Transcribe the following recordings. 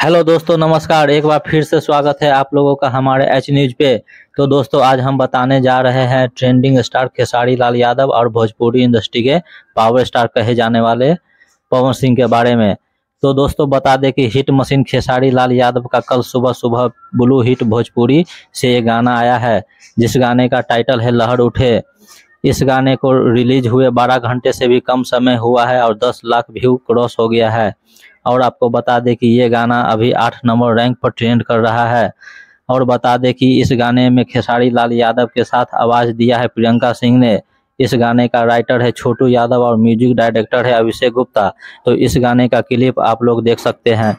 Hello दोस्तों, नमस्कार। एक बार फिर से स्वागत है आप लोगों का हमारे एच न्यूज पे। तो दोस्तों, आज हम बताने जा रहे हैं ट्रेंडिंग स्टार खेसारी लाल यादव और भोजपुरी इंडस्ट्री के पावर स्टार कहे जाने वाले पवन सिंह के बारे में। तो दोस्तों, बता दें कि हिट मशीन खेसारी लाल यादव का कल सुबह सुबह ब्लू हिट भोजपुरी से ये गाना आया है, जिस गाने का टाइटल है लहर उठे। इस गाने को रिलीज हुए 12 घंटे से भी कम समय हुआ है और 10 लाख व्यू क्रॉस हो गया है। और आपको बता दें कि ये गाना अभी 8 नंबर रैंक पर ट्रेंड कर रहा है। और बता दें कि इस गाने में खेसारी लाल यादव के साथ आवाज़ दिया है प्रियंका सिंह ने। इस गाने का राइटर है छोटू यादव और म्यूजिक डायरेक्टर है अभिषेक गुप्ता। तो इस गाने का क्लिप आप लोग देख सकते हैं।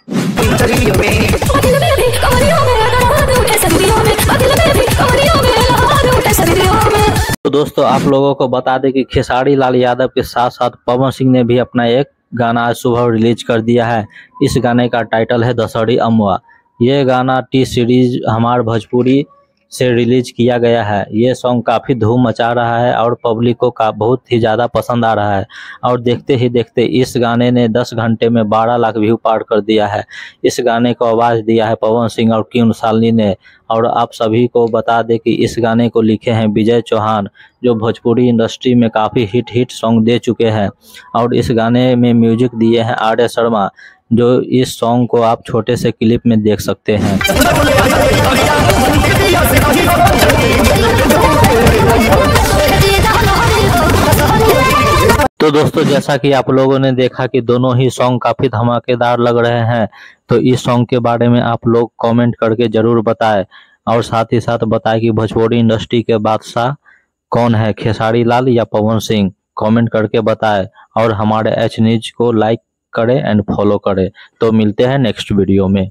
तो दोस्तों, आप लोगों को बता दें कि खेसारी लाल यादव के साथ साथ पवन सिंह ने भी अपना एक गाना आज सुबह रिलीज कर दिया है। इस गाने का टाइटल है दशहरी अमवा। ये गाना टी सीरीज हमार भोजपुरी से रिलीज किया गया है। ये सॉन्ग काफ़ी धूम मचा रहा है और पब्लिक को बहुत ही ज़्यादा पसंद आ रहा है। और देखते ही देखते इस गाने ने 10 घंटे में 12 लाख व्यू पार कर दिया है। इस गाने को आवाज़ दिया है पवन सिंह और क्यून सालनी ने। और आप सभी को बता दें कि इस गाने को लिखे हैं विजय चौहान, जो भोजपुरी इंडस्ट्री में काफ़ी हिट सॉन्ग दे चुके हैं। और इस गाने में म्यूजिक दिए हैं आर शर्मा, जो इस सॉन्ग को आप छोटे से क्लिप में देख सकते हैं। तो दोस्तों, जैसा कि आप लोगों ने देखा कि दोनों ही सॉन्ग काफ़ी धमाकेदार लग रहे हैं। तो इस सॉन्ग के बारे में आप लोग कमेंट करके ज़रूर बताएं। और साथ ही साथ बताएं कि भोजपुरी इंडस्ट्री के बादशाह कौन है, खेसारी लाल या पवन सिंह। कमेंट करके बताएं और हमारे एच न्यूज को लाइक करें एंड फॉलो करें। तो मिलते हैं नेक्स्ट वीडियो में।